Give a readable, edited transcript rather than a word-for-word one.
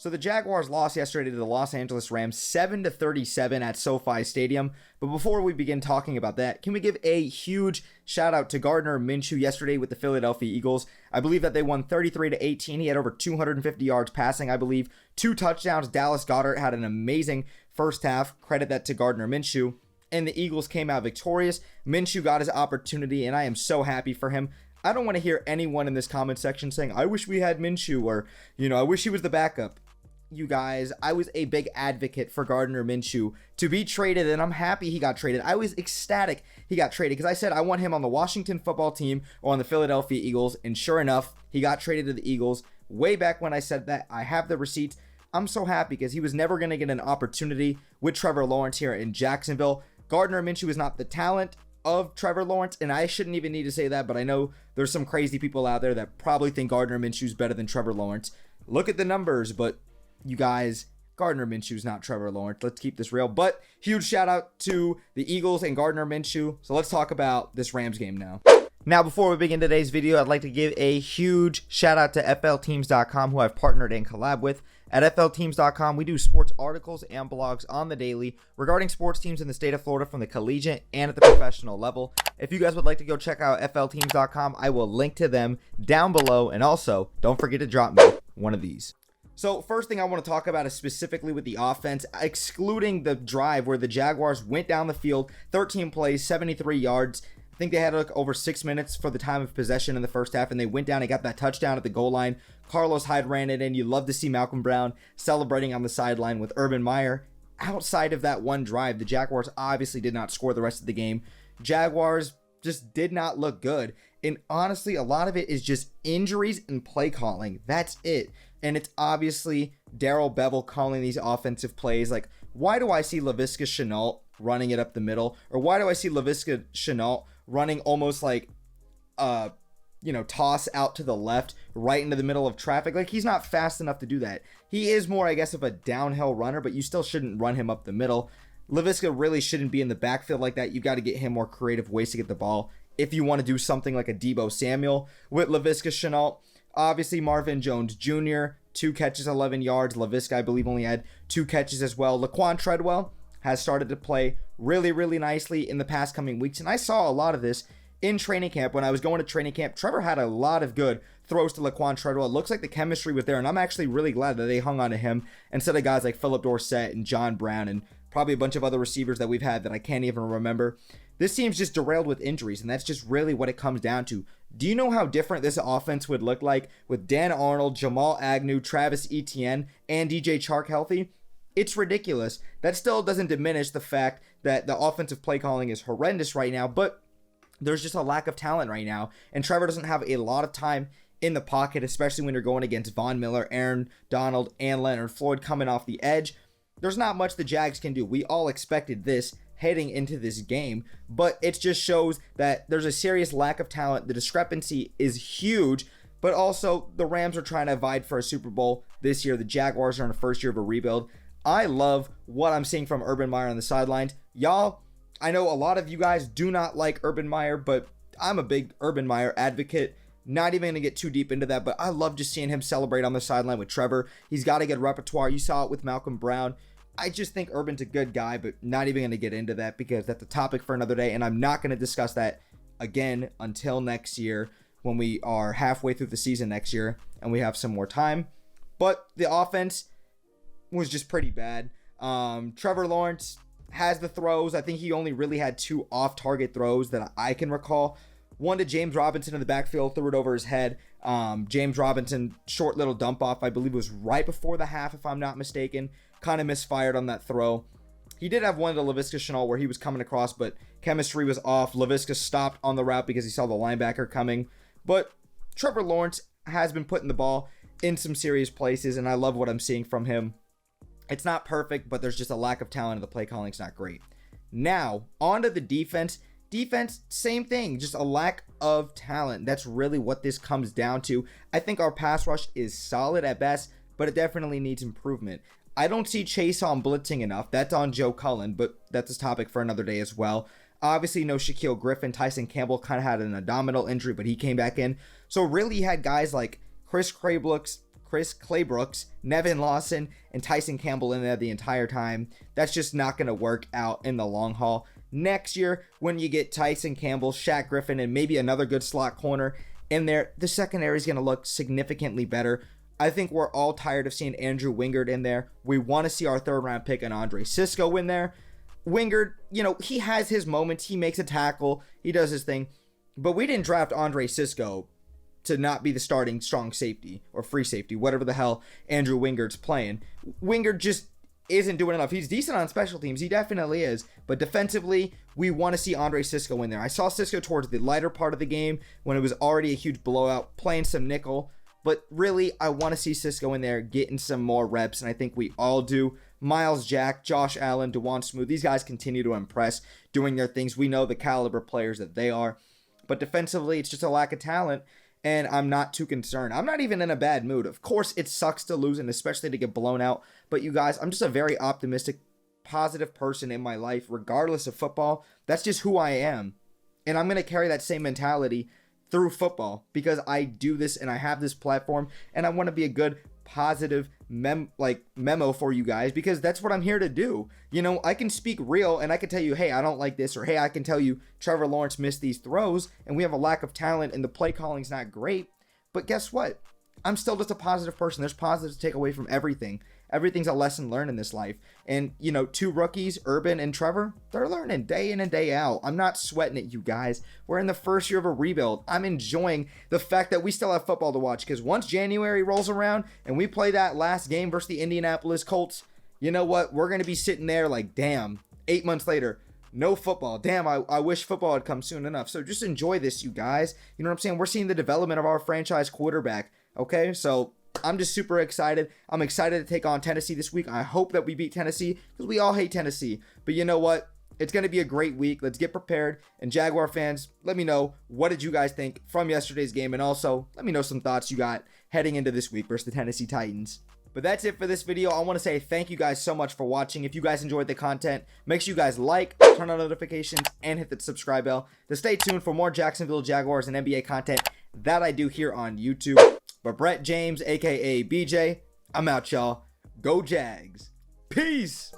So the Jaguars lost yesterday to the Los Angeles Rams 7-37 at SoFi Stadium. But before we begin talking about that, can we give a huge shout out to Gardner Minshew yesterday with the Philadelphia Eagles? I believe that they won 33-18. He had over 250 yards passing, I believe. 2 touchdowns. Dallas Goedert had an amazing first half. Credit that to Gardner Minshew. And the Eagles came out victorious. Minshew got his opportunity, and I am so happy for him. I don't want to hear anyone in this comment section saying, I wish we had Minshew, or, I wish he was the backup. You guys, I was a big advocate for Gardner Minshew to be traded, and I'm happy he got traded. I was ecstatic he got traded because I said I want him on the Washington football team or on the Philadelphia Eagles, and sure enough, he got traded to the Eagles. Way back when I said that, I have the receipts. I'm so happy because he was never going to get an opportunity with Trevor Lawrence here in Jacksonville. Gardner Minshew is not the talent of Trevor Lawrence, and I shouldn't even need to say that, but I know there's some crazy people out there that probably think Gardner Minshew is better than Trevor Lawrence. Look at the numbers, but you guys, Gardner Minshew's not Trevor Lawrence. Let's keep this real. But huge shout out to the Eagles and Gardner Minshew. So let's talk about this Rams game now. Now, before we begin today's video, I'd like to give a huge shout out to FLTeams.com, who I've partnered and collab with. At FLTeams.com, we do sports articles and blogs on the daily regarding sports teams in the state of Florida from the collegiate and at the professional level. If you guys would like to go check out FLTeams.com, I will link to them down below. And also, don't forget to drop me one of these. So first thing I want to talk about is specifically with the offense, excluding the drive where the Jaguars went down the field, 13 plays, 73 yards. I think they had over 6 minutes for the time of possession in the first half, and they went down and got that touchdown at the goal line. Carlos Hyde ran it in. You love to see Malcolm Brown celebrating on the sideline with Urban Meyer. Outside of that one drive, the Jaguars obviously did not score the rest of the game. Jaguars just did not look good. And honestly, a lot of it is just injuries and play calling. That's it. And it's obviously Darrell Bevell calling these offensive plays. Like, why do I see Laviska Shenault running it up the middle? Or why do I see Laviska Shenault running almost like, toss out to the left, right into the middle of traffic? Like, he's not fast enough to do that. He is more, I guess, of a downhill runner, but you still shouldn't run him up the middle. Laviska really shouldn't be in the backfield like that. You got to get him more creative ways to get the ball. If you want to do something like a Deebo Samuel with Laviska Shenault. Obviously, Marvin Jones Jr., 2 catches, 11 yards. Laviska, I believe, only had 2 catches as well. Laquan Treadwell has started to play really, really nicely in the past coming weeks. And I saw a lot of this in training camp. When I was going to training camp, Trevor had a lot of good throws to Laquan Treadwell. It looks like the chemistry was there, and I'm actually really glad that they hung on to him instead of guys like Philip Dorsett and John Brown and probably a bunch of other receivers that we've had that I can't even remember. This team's just derailed with injuries, and that's just really what it comes down to. Do you know how different this offense would look like with Dan Arnold, Jamal Agnew, Travis Etienne, and DJ Chark healthy? It's ridiculous. That still doesn't diminish the fact that the offensive play calling is horrendous right now, but there's just a lack of talent right now, and Trevor doesn't have a lot of time in the pocket, especially when you're going against Von Miller, Aaron Donald, and Leonard Floyd coming off the edge. There's not much the Jags can do. We all expected this heading into this game, but it just shows that there's a serious lack of talent. The discrepancy is huge, but also the Rams are trying to vie for a Super Bowl this year. The Jaguars are in the first year of a rebuild. I love what I'm seeing from Urban Meyer on the sidelines. Y'all, I know a lot of you guys do not like Urban Meyer, but I'm a big Urban Meyer advocate. Not even going to get too deep into that, but I love just seeing him celebrate on the sideline with Trevor. He's got a good repertoire. You saw it with Malcolm Brown. I just think Urban's a good guy, but not even going to get into that because that's a topic for another day, and I'm not going to discuss that again until next year when we are halfway through the season next year and we have some more time. But the offense was just pretty bad. Trevor Lawrence has the throws. I think he only really had 2 off-target throws that I can recall. One to James Robinson in the backfield, threw it over his head. James Robinson, short little dump off, I believe it was right before the half, if I'm not mistaken. Kind of misfired on that throw. He did have one to Laviska Shenault where he was coming across, but chemistry was off. Laviska stopped on the route because he saw the linebacker coming. But Trevor Lawrence has been putting the ball in some serious places, and I love what I'm seeing from him. It's not perfect, but there's just a lack of talent, and the play calling's not great. Now, on to the defense. Defense, same thing, just a lack of talent. That's really what this comes down to. I think our pass rush is solid at best, but it definitely needs improvement. I don't see Chase on blitzing enough. That's on Joe Cullen, but that's a topic for another day as well. Obviously, no Shaquille Griffin. Tyson Campbell kind of had an abdominal injury, but he came back in. So really, you had guys like Chris Chris Claybrooks, Nevin Lawson, and Tyson Campbell in there the entire time. That's just not going to work out in the long haul. Next year, when you get Tyson Campbell, Shaq Griffin, and maybe another good slot corner in there, the secondary is going to look significantly better. I think we're all tired of seeing Andrew Wingard in there. We want to see our third round pick and Andre Cisco in there. Wingard, he has his moments. He makes a tackle. He does his thing. But we didn't draft Andre Cisco to not be the starting strong safety or free safety, whatever the hell Andrew Wingard's playing. Wingard just isn't doing enough. He's decent on special teams. He definitely is. But defensively, we want to see Andre Cisco in there. I saw Cisco towards the lighter part of the game when it was already a huge blowout, playing some nickel. But really, I want to see Cisco in there getting some more reps, and I think we all do. Miles Jack, Josh Allen, DeJuan Smoot, these guys continue to impress, doing their things. We know the caliber players that they are. But defensively, it's just a lack of talent, and I'm not too concerned. I'm not even in a bad mood. Of course, it sucks to lose, and especially to get blown out. But you guys, I'm just a very optimistic, positive person in my life, regardless of football. That's just who I am. And I'm going to carry that same mentality through football because I do this and I have this platform, and I want to be a good, positive memo for you guys because that's what I'm here to do. I can speak real and I can tell you, hey, I don't like this, or hey, I can tell you Trevor Lawrence missed these throws and we have a lack of talent and the play calling's not great. But guess what? I'm still just a positive person. There's positives to take away from everything. Everything's a lesson learned in this life. And, two rookies, Urban and Trevor, they're learning day in and day out. I'm not sweating it, you guys. We're in the first year of a rebuild. I'm enjoying the fact that we still have football to watch because once January rolls around and we play that last game versus the Indianapolis Colts, you know what? We're going to be sitting there like, damn, 8 months later, no football. Damn, I wish football had come soon enough. So just enjoy this, you guys. You know what I'm saying? We're seeing the development of our franchise quarterback. Okay, so I'm just super excited. I'm excited to take on Tennessee this week. I hope that we beat Tennessee because we all hate Tennessee. But you know what? It's going to be a great week. Let's get prepared. And Jaguar fans, let me know, what did you guys think from yesterday's game? And also, let me know some thoughts you got heading into this week versus the Tennessee Titans. But that's it for this video. I want to say thank you guys so much for watching. If you guys enjoyed the content, make sure you guys like, turn on notifications, and hit the subscribe bell to stay tuned for more Jacksonville Jaguars and NBA content that I do here on YouTube. But Brett James, aka BJ, I'm out, y'all. Go Jags. Peace.